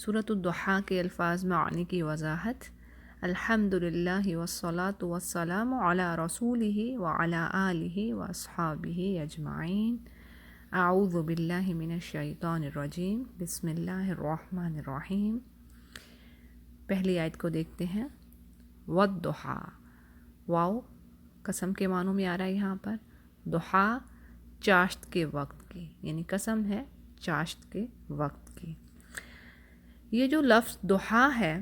سورۃ الضحیٰ کے الفاظ معانی کی وضاحت۔ الحمدللہ والصلاۃ والسلام علی رسولہ وعلی آلہ واصحابہ اجمعین۔ اعوذ باللہ من الشیطان الرجیم، بسم اللہ الرحمن الرحیم۔ پہلی آیت کو دیکھتے ہیں۔ والضحیٰ، واو قسم کے معنوں میں آ رہا ہے یہاں پر۔ ضحیٰ چاشت کے وقت کی، یعنی قسم ہے چاشت کے وقت کی۔ یہ جو لفظ ضحیٰ ہے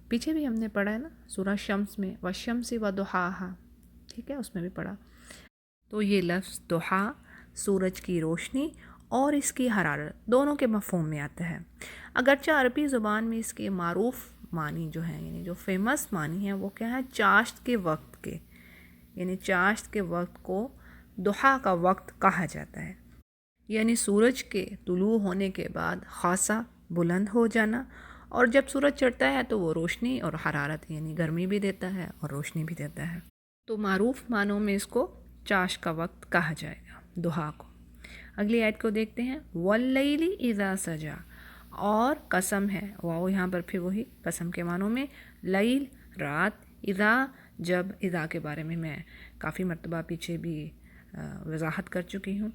پیچھے بھی ہم نے پڑھا ہے نا سورہ شمس میں، والشمس وضحاہا، ٹھیک ہے، اس میں بھی پڑھا۔ تو یہ لفظ ضحیٰ سورج کی روشنی اور اس کی حرارت دونوں کے مفہوم میں آتا ہے۔ اگرچہ عربی زبان میں اس کے معروف معنی جو ہیں، یعنی جو فیمس معنی ہیں، وہ کیا ہے؟ چاشت کے وقت کے، یعنی چاشت کے وقت کو ضحیٰ کا وقت کہا جاتا ہے، یعنی سورج کے طلوع ہونے کے بعد خاصا بلند ہو جانا، اور جب سورج چڑھتا ہے تو وہ روشنی اور حرارت یعنی گرمی بھی دیتا ہے اور روشنی بھی دیتا ہے۔ تو معروف معنوں میں اس کو چاشت کا وقت کہا جائے گا، ضحیٰ کو۔ اگلی آیت کو دیکھتے ہیں۔ واللیل اذا سجا، اور قسم ہے، واو یہاں پر پھر وہی قسم کے معنوں میں، لیل رات، اذا جب، اذا کے بارے میں میں کافی مرتبہ پیچھے بھی وضاحت کر چکی ہوں۔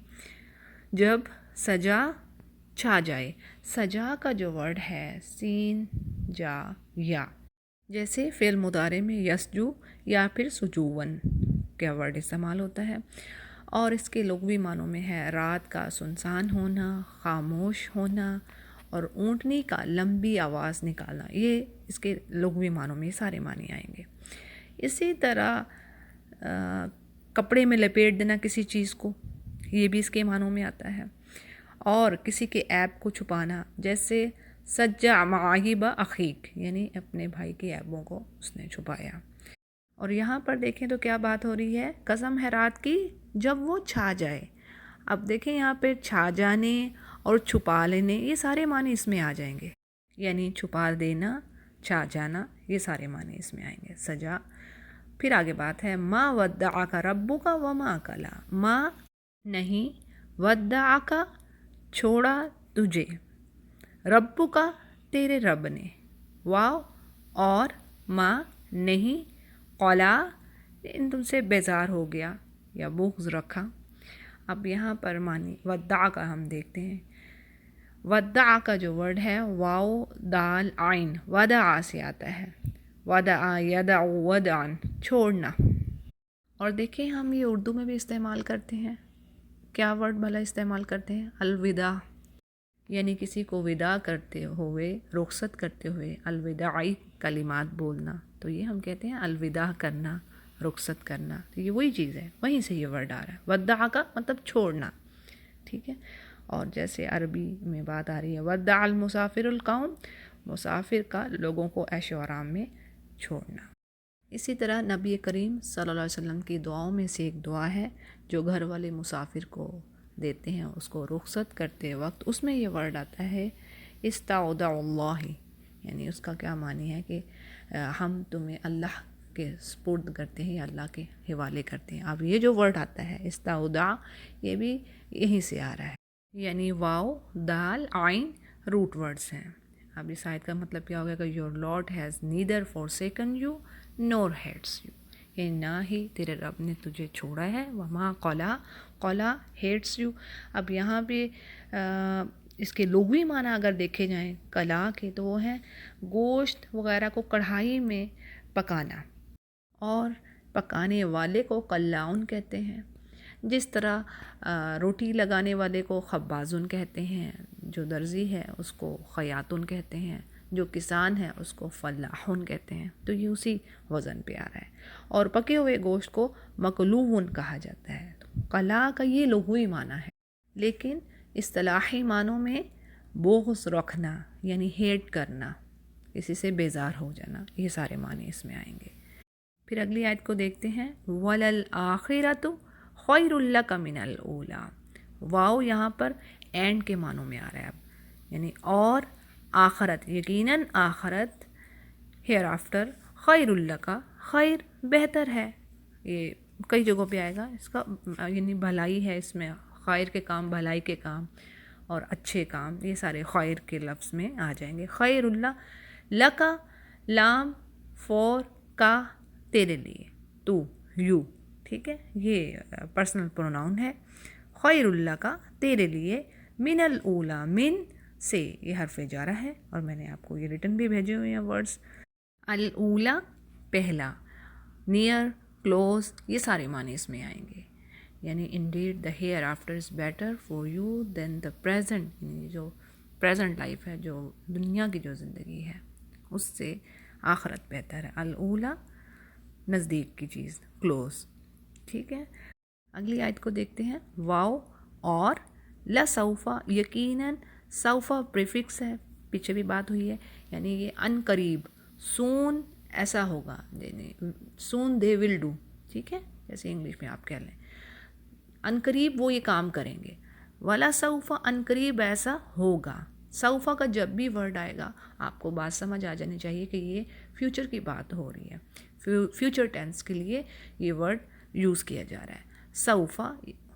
جب سجا چھا جائے، سجا کا جو ورڈ ہے سین جا یا، جیسے فعل مضارع میں یسجو یا پھر سجون کا ورڈ استعمال ہوتا ہے، اور اس کے لغوی معنوں میں ہے رات کا سنسان ہونا، خاموش ہونا، اور اونٹنی کا لمبی آواز نکالنا۔ یہ اس کے لغوی معنوں میں سارے معنی آئیں گے۔ اسی طرح کپڑے میں لپیٹ دینا کسی چیز کو، یہ بھی اس کے معنوں میں آتا ہے، اور کسی کے عیب کو چھپانا، جیسے سجع معایب اخیک، یعنی اپنے بھائی کے عیبوں کو اس نے چھپایا۔ اور یہاں پر دیکھیں تو کیا بات ہو رہی ہے؟ قسم ہے رات کی جب وہ چھا جائے۔ اب دیکھیں یہاں پہ چھا جانے اور چھپا لینے، یہ سارے معنی اس میں آ جائیں گے، یعنی چھپا دینا، چھا جانا، یہ سارے معنی اس میں آئیں گے۔ سجا، پھر آگے بات ہے ما ودعک ربک وما قلی، ما نہیں، ودعک چھوڑا تجھے، ربک تیرے رب نے، واو اور ما نہیں، قلی ان تم سے بیزار ہو گیا یا بغض رکھا۔ اب یہاں پر معنی ودع کا ہم دیکھتے ہیں۔ ودع کا جو ورڈ ہے واو دال عین، ودع سے آتا ہے، ودع یدع ودعا، چھوڑنا۔ اور دیکھیں ہم یہ اردو میں بھی استعمال کرتے ہیں، کیا ورڈ بھلا استعمال کرتے ہیں؟ الوداع، یعنی کسی کو وداع کرتے ہوئے، رخصت کرتے ہوئے الوداعی کلمات بولنا، تو یہ ہم کہتے ہیں الوداع کرنا، رخصت کرنا۔ تو یہ وہی چیز ہے، وہیں سے یہ ورڈ آ رہا ہے۔ ودع کا مطلب چھوڑنا، ٹھیک ہے۔ اور جیسے عربی میں بات آ رہی ہے ودع المسافر القوم، مسافر کا لوگوں کو عیش و آرام میں چھوڑنا۔ اسی طرح نبی کریم صلی اللہ علیہ وسلم کی دعاؤں میں سے ایک دعا ہے جو گھر والے مسافر کو دیتے ہیں اس کو رخصت کرتے وقت، اس میں یہ ورڈ آتا ہے استودع اللہ، یعنی اس کا کیا معنی ہے کہ ہم تمہیں اللہ کے سپرد کرتے ہیں یا اللہ کے حوالے کرتے ہیں۔ اب یہ جو ورڈ آتا ہے استودع، یہ بھی یہیں سے آ رہا ہے، یعنی واو دال عین روٹ ورڈز ہیں۔ اب اس آیت کا مطلب کیا ہوگا کہ your lord has neither forsaken you nor hates you، یعنی نہ ہی تیرے رب نے تجھے چھوڑا ہے، وما قلا، قلا hates you۔ اب یہاں پہ اس کے لغوی معنی اگر دیکھے جائیں قلا کے، تو وہ ہیں گوشت وغیرہ کو کڑھائی میں پکانا، اور پکانے والے کو قلاؤن کہتے ہیں۔ جس طرح روٹی لگانے والے کو خبازن کہتے ہیں، جو درزی ہے اس کو خیاطن کہتے ہیں، جو کسان ہے اس کو فلاحن کہتے ہیں، تو یہ اسی وزن پہ آ رہا ہے۔ اور پکے ہوئے گوشت کو مقلوون کہا جاتا ہے۔ تو قلا کا یہ لغوی معنی ہے، لیکن اصطلاحی معنوں میں بغض رکھنا، یعنی ہیٹ کرنا، کسی سے بیزار ہو جانا، یہ سارے معنی اس میں آئیں گے۔ پھر اگلی آیت کو دیکھتے ہیں۔ وَلَلْآخِرَةُ خَيْرٌ لَكَ مِنَ الْأُولَىٰ، واو یہاں پر اینڈ کے معنوں میں آ رہا ہے اب، یعنی اور آخرت، یقیناً آخرت، ہیئر آفٹر، خیر لک، خیر بہتر ہے، یہ کئی جگہوں پہ آئے گا، اس کا یعنی بھلائی ہے، اس میں خیر کے کام، بھلائی کے کام، اور اچھے کام، یہ سارے خیر کے لفظ میں آ جائیں گے. خیر اللہ، لکا لام فور کا تیرے لیے، تو یو، ٹھیک ہے، یہ پرسنل پروناؤن ہے. خیر اللہ کا تیرے لیے، من الاولا، من سے یہ حرف جارہ ہے، اور میں نے آپ کو یہ ریٹن بھی بھیجے ہوئے ہیں ورڈز. الاولا پہلا، نیئر، کلوز، یہ سارے معنی اس میں آئیں گے. یعنی indeed the hereafter is better for you than the present, یعنی جو پریزنٹ لائف ہے، جو دنیا کی جو زندگی ہے اس سے آخرت بہتر ہے. الاولا نزدیک کی چیز، کلوز، ٹھیک ہے. اگلی آیت کو دیکھتے ہیں. واو اور لسوفا، یقیناً سوفا پریفکس ہے، پیچھے بھی بات ہوئی ہے، یعنی یہ ان قریب، سون ایسا ہوگا، یعنی سون دے ول ڈو، ٹھیک ہے، جیسے انگلش میں آپ کہہ لیں ان قریب وہ یہ کام کریں گے. ولا سوفا، ان قریب ایسا ہوگا. سوفا کا جب بھی ورڈ آئے گا آپ کو بات سمجھ آ جانی چاہیے کہ یہ فیوچر کی بات ہو رہی ہے، فیوچر ٹینس کے لیے یہ ورڈ یوز کیا جا رہا ہے. سوفا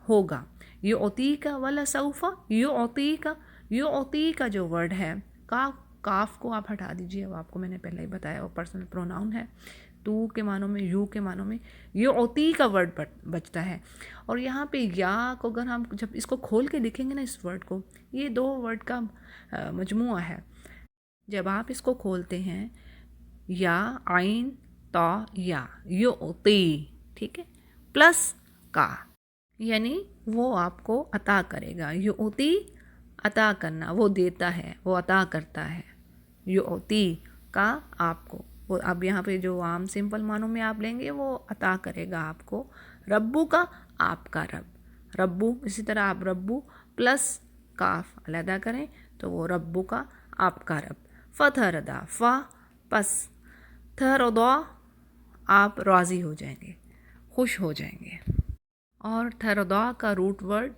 ہوگا، یعطی کا، ولا سوفا یعطی کا. یعطی کا جو ورڈ ہے، کاف کو آپ ہٹا دیجئے، وہ آپ کو میں نے پہلے ہی بتایا، وہ پرسنل پروناؤن ہے. تو کے معنوں میں، یو کے معنوں میں یعطی کا ورڈ بچتا ہے. اور یہاں پہ یا کو اگر ہم جب اس کو کھول کے دیکھیں گے نا، اس ورڈ کو، یہ دو ورڈ کا مجموعہ ہے. جب آپ اس کو کھولتے ہیں، یا عین تا یا، یعطی، ٹھیک ہے، پلس کا، یعنی وہ آپ کو عطا کرے گا. یعطی عطا کرنا، وہ دیتا ہے، وہ عطا کرتا ہے. یعطی کا آپ کو، وہ اب یہاں پہ جو عام سمپل معنوں میں آپ لیں گے وہ عطا کرے گا آپ کو. ربو کا، آپ کا رب، ربو، اسی طرح آپ ربو پلس کاف علیحدہ کریں تو وہ ربو کا، آپ کا رب. فتردا، فا پس تھردا، آپ راضی ہو جائیں گے، خوش ہو جائیں گے. اور تھردا کا روٹ ورڈ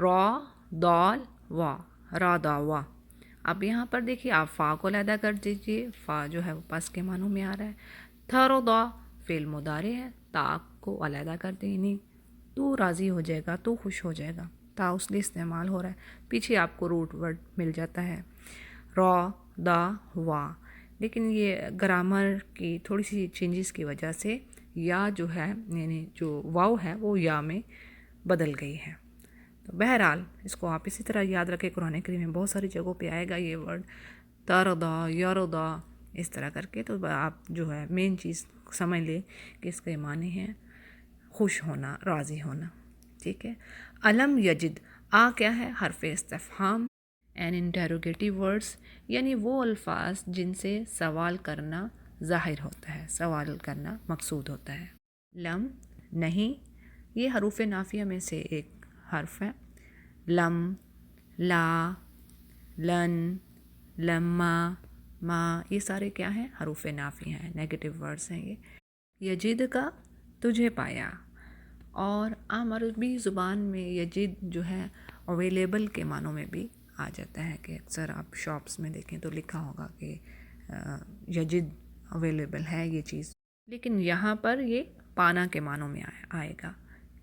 را دال وا، را دا وا. اب یہاں پر دیکھیے آپ فا کو علیحدہ کر دیجئے، فا جو ہے وہ پس کے معنوں میں آ رہا ہے. تھردا فعل مضارع ہے، تا کو علیحدہ کر دینی، تو راضی ہو جائے گا، تو خوش ہو جائے گا، تا اس لیے استعمال ہو رہا ہے. پیچھے آپ کو روٹ ورڈ مل جاتا ہے را دا وا. لیکن یہ گرامر کی تھوڑی سی چینجز کی وجہ سے یا جو ہے، یعنی جو واو ہے وہ یا میں بدل گئی ہے. تو بہرحال اس کو آپ اسی طرح یاد رکھیں، قرآن کریم میں بہت ساری جگہوں پہ آئے گا یہ ورڈ، تردا، یردا، اس طرح کر کے. تو آپ جو ہے مین چیز سمجھ لیں کہ اس کے معنی ہیں خوش ہونا، راضی ہونا، ٹھیک ہے. علم یجد، آ کیا ہے؟ حرف استفہام اینڈ انٹیروگیٹیو ورڈز، یعنی وہ الفاظ جن سے سوال کرنا ظاہر ہوتا ہے، سوال کرنا مقصود ہوتا ہے. لم نہیں، یہ حروف نافیہ میں سے ایک حرف ہے. لم، لا، لن، لما، ما، یہ سارے کیا ہیں؟ حروف نافیہ ہیں، نیگیٹو ورڈز ہیں یہ. یجد کا تجھے پایا، اور عام عربی زبان میں یجد جو ہے اویلیبل کے معنوں میں بھی آ جاتا ہے، کہ اکثر آپ شاپس میں دیکھیں تو لکھا ہوگا کہ یجد اویلیبل ہے یہ چیز. لیکن یہاں پر یہ پانا کے معنوں میں آئے گا،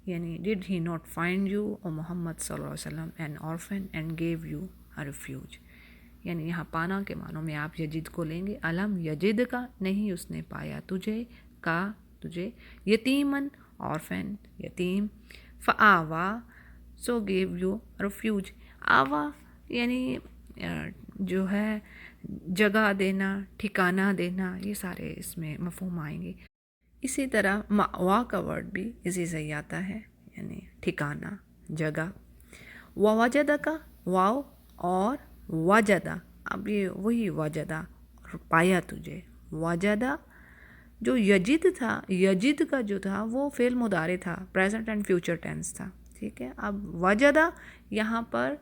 یعنی did he not find you O Muhammad صلی اللہ علیہ وسلم an orphan and gave you a refuge. یعنی یہاں پانا کے معنوں میں آپ یجد کو لیں گے. علم یجد کا، نہیں اس نے پایا تجھے، کا تجھے. یتیمن، آرفن، یتیم. فآوا، سو گیو یو ریفیوج. آوا یعنی جو ہے جگہ دینا، ٹھکانہ دینا، یہ سارے اس میں مفہوم آئیں گے. اسی طرح مأوا کا ورڈ بھی اسی سے ہی آتا ہے، یعنی ٹھکانہ، جگہ. ووجدہ کا، واو اور وجدہ، اب یہ وہی وجدہ، پایا تجھے. وجدہ جو یجد تھا، یجد کا جو تھا وہ فعل مضارع تھا، پریزنٹ اینڈ فیوچر ٹینس تھا، ٹھیک ہے. اب وجدہ یہاں پر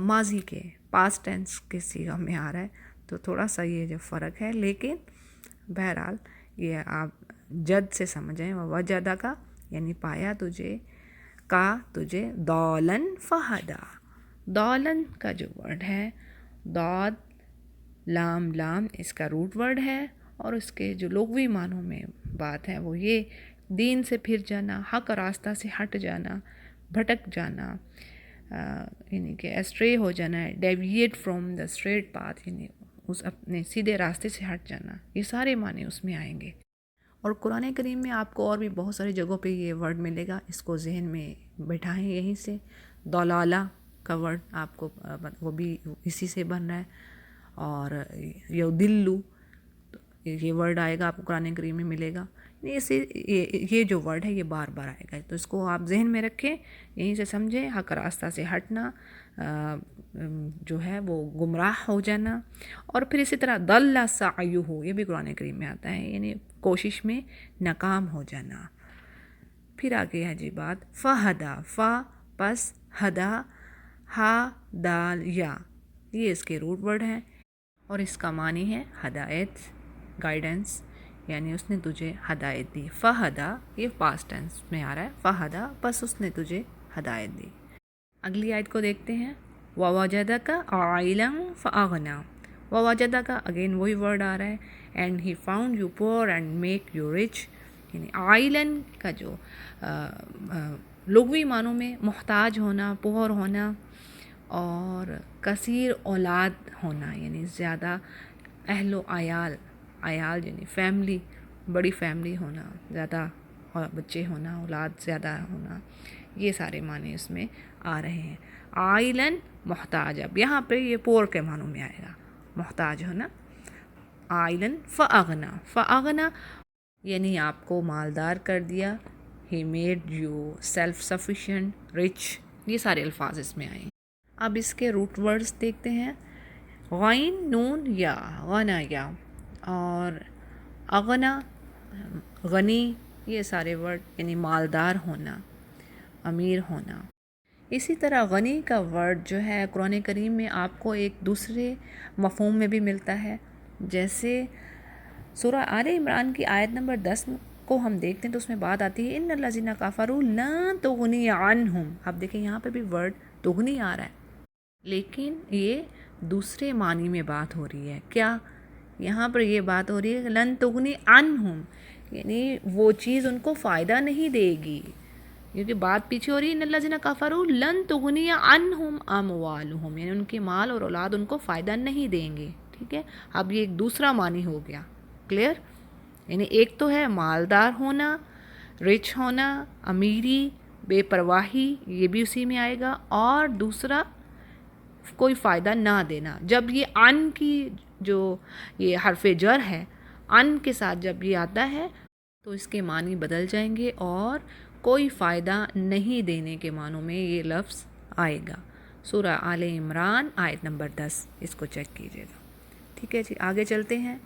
ماضی کے، پاسٹ ٹینس کے صیغہ میں آ رہا ہے، تو تھوڑا سا یہ جو فرق ہے، لیکن بہرحال یہ آپ جد سے سمجھیں. وجدہ کا یعنی پایا تجھے، کا تجھے. دالن فہدا، دالن کا جو ورڈ ہے، داد لام، لام اس کا روٹ ورڈ ہے، اور اس کے جو لغوی معنوں میں بات ہے وہ یہ دین سے پھر جانا، حق راستہ سے ہٹ جانا، بھٹک جانا، یعنی کہ اسٹرے ہو جانا ہے، deviate from the straight path, یعنی اس اپنے سیدھے راستے سے ہٹ جانا، یہ سارے معنی اس میں آئیں گے۔ اور قرآن کریم میں آپ کو اور بھی بہت ساری جگہوں پہ یہ ورڈ ملے گا، اس کو ذہن میں بٹھائیں یہیں سے۔ دلالہ کا ورڈ آپ کو وہ بھی اسی سے بن رہا ہے، اور یودلو یہ ورڈ آئے گا آپ کو قرآن کریم میں ملے گا۔ یہ جو ورڈ ہے یہ بار بار آئے گا، تو اس کو آپ ذہن میں رکھیں، یہیں سے سمجھیں، حق راستہ سے ہٹنا جو ہے وہ گمراہ ہو جانا۔ اور پھر اسی طرح ضل سعیہ، یہ بھی قرآن کریم میں آتا ہے، یعنی کوشش میں ناکام ہو جانا۔ پھر آگے ہے جی بات فہدا، فا پس ہدا، ہا دال یا، یہ اس کے روٹ ورڈ ہیں، اور اس کا معنی ہے ہدایت، گائیڈنس، یعنی اس نے تجھے ہدایت دی۔ فہدا یہ پاسٹ ٹینس میں آ رہا ہے، فہدا پس اس نے تجھے ہدایت دی۔ اگلی آیت کو دیکھتے ہیں، وَوَجَدَكَ عَائِلًا فَأَغْنَىٰ۔ وَوَجَدَكَ اگین وہی ورڈ آ رہا ہے، and he found you poor and make you rich, یعنی عائلن کا جو لغوی معنوں میں محتاج ہونا، پور ہونا، اور کثیر اولاد ہونا، یعنی زیادہ اہل و عیال، عیال یعنی فیملی، بڑی فیملی ہونا، زیادہ بچے ہونا، اولاد زیادہ ہونا، یہ سارے معنی اس میں آ رہے ہیں۔ عائلن محتاج، اب یہاں پہ یہ پور کے معنوں میں آئے گا، محتاج ہونا۔ عائلن فاغنا، فاغنا یعنی آپ کو مالدار کر دیا، he made you self sufficient, rich, یہ سارے الفاظ اس میں آئیں۔ اب اس کے روٹ ورڈز دیکھتے ہیں، غین نون یا، غنا یا، اور اغنا غنی، یہ سارے ورڈ یعنی مالدار ہونا، امیر ہونا۔ اسی طرح غنی کا ورڈ جو ہے قرآن کریم میں آپ کو ایک دوسرے مفہوم میں بھی ملتا ہے، جیسے سورہ آل عمران کی آیت نمبر 10 کو ہم دیکھتے ہیں تو اس میں بات آتی ہے، ان الذین کفروا لن تغنی عنہم۔ اب دیکھیں یہاں پہ بھی ورڈ تغنی آ رہا ہے، لیکن یہ دوسرے معنی میں بات ہو رہی ہے۔ کیا؟ یہاں پر یہ بات ہو رہی ہے لن تغنی عنہم، یعنی وہ چیز ان کو فائدہ نہیں دے گی، کیونکہ بات پیچھے ہو رہی ہے ان الذین کفروا لن تغنی عنہم اموالہم، یعنی ان کے مال اور اولاد ان کو فائدہ نہیں دیں گے، ٹھیک ہے۔ اب یہ ایک دوسرا معنی ہو گیا، کلیئر؟ یعنی ایک تو ہے مالدار ہونا، رچ ہونا، امیری، بے پرواہی، یہ بھی اسی میں آئے گا، اور دوسرا کوئی فائدہ نہ دینا۔ جب یہ ان کی جو یہ حرف جر ہے، ان کے ساتھ جب یہ آتا ہے تو اس کے معنی بدل جائیں گے، اور کوئی فائدہ نہیں دینے کے معنوں میں یہ لفظ آئے گا۔ سورہ آل عمران آیت نمبر 10، اس کو چیک کیجیے گا، ٹھیک ہے جی۔ آگے چلتے ہیں،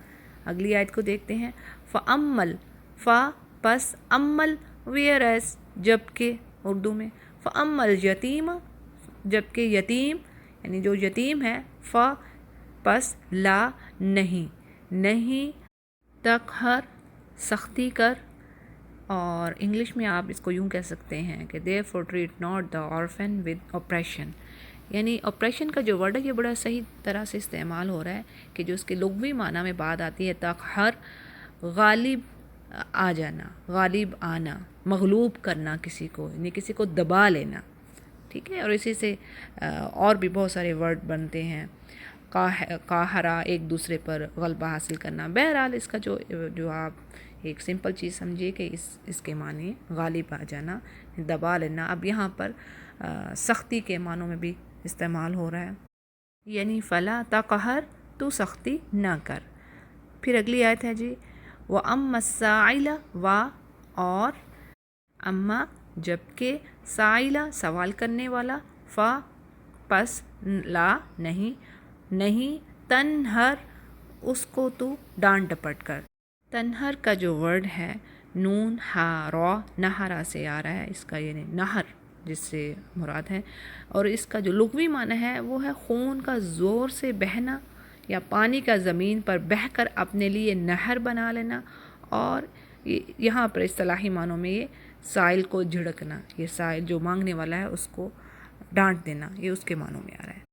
اگلی آیت کو دیکھتے ہیں، فَأَمَّلْ، فا پس امل، ویئرس جبکہ اردو میں، فَأَمَّلْ یتیم جبکہ یتیم، یعنی جو یتیم ہے، فا پس لا نہیں، نہیں تقہر سختی کر، اور انگلش میں آپ اس کو یوں کہہ سکتے ہیں کہ therefore treat not the orphan with oppression، یعنی oppression کا جو ورڈ ہے یہ بڑا صحیح طرح سے استعمال ہو رہا ہے کہ جو اس کے لغوی معنی میں بات آتی ہے تقہر، غالب آ جانا، غالب آنا، مغلوب کرنا کسی کو، یعنی کسی کو دبا لینا، ٹھیک ہے۔ اور اسی سے اور بھی بہت سارے ورڈ بنتے ہیں، قاہرہ ایک دوسرے پر غلبہ حاصل کرنا۔ بہرحال اس کا جو آپ ایک سمپل چیز سمجھیے کہ اس کے معنی غالب آ جانا، دبا لینا۔ اب یہاں پر سختی کے معنوں میں بھی استعمال ہو رہا ہے، یعنی فلا تقہر، تو سختی نہ کر۔ پھر اگلی آیت ہے جی، وَأَمَّا السَّائِلَ، اور اما جبکہ، سائلہ سوال کرنے والا، فا پس لا نہیں، نہیں تنہر اس کو تو ڈانٹ ڈپٹ کر۔ تنہر کا جو ورڈ ہے نون ہا را، نہرا سے آ رہا ہے، اس کا یعنی نہر جس سے مراد ہے، اور اس کا جو لغوی معنی ہے وہ ہے خون کا زور سے بہنا، یا پانی کا زمین پر بہہ کر اپنے لیے نہر بنا لینا، اور یہاں پر اصطلاحی معنوں میں یہ سائل کو جھڑکنا، یہ سائل جو مانگنے والا ہے اس کو ڈانٹ دینا، یہ اس کے معنوں میں آ رہا ہے۔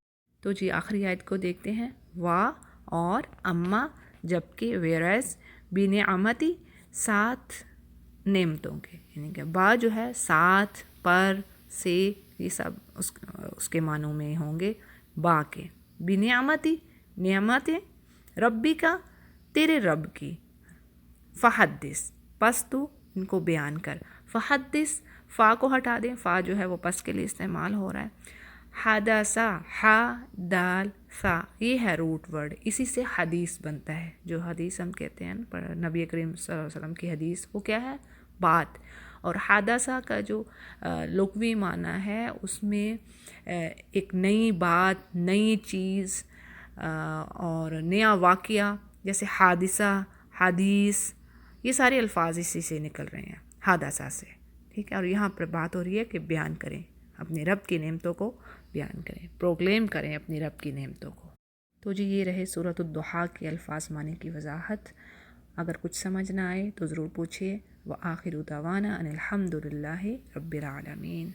تو جی آخری آیت کو دیکھتے ہیں، وا اور اما جبکہ، ویرس بِنِعْمَتِ ساتھ نعمتوں کے، یعنی کہ با جو ہے ساتھ، پر، سے، یہ سب اس کے معنوں میں ہوں گے با کے. بنعمتی، نعمتیں، ربی کا، تیرے رب کی. فحدث، پس تو ان کو بیان کر. فحدث، فا کو ہٹا دیں، فا جو ہے وہ پس کے لیے استعمال ہو رہا ہے. حدثا، ہا دال سا، یہ ہے روٹ ورڈ، اسی سے حدیث بنتا ہے. جو حدیث ہم کہتے ہیں نبی کریم صلی اللہ علیہ وسلم کی حدیث، وہ کیا ہے؟ بات. اور حادثہ کا جو لغوی معنی ہے اس میں ایک نئی بات، نئی چیز اور نیا واقعہ، جیسے حادثہ، حدیث، یہ سارے الفاظ اسی سے نکل رہے ہیں، حادثہ سے. ٹھیک ہے. اور یہاں پر بات ہو رہی ہے کہ بیان کریں اپنے رب کی نعمتوں کو، بیان کریں، پروکلیم کریں اپنی رب کی نعمتوں کو. تو جی یہ رہے سورۃ الضحیٰ کے الفاظ معنی کی وضاحت. اگر کچھ سمجھ نہ آئے تو ضرور پوچھیے. وآخر دعوانا ان الحمد للہ رب العالمین.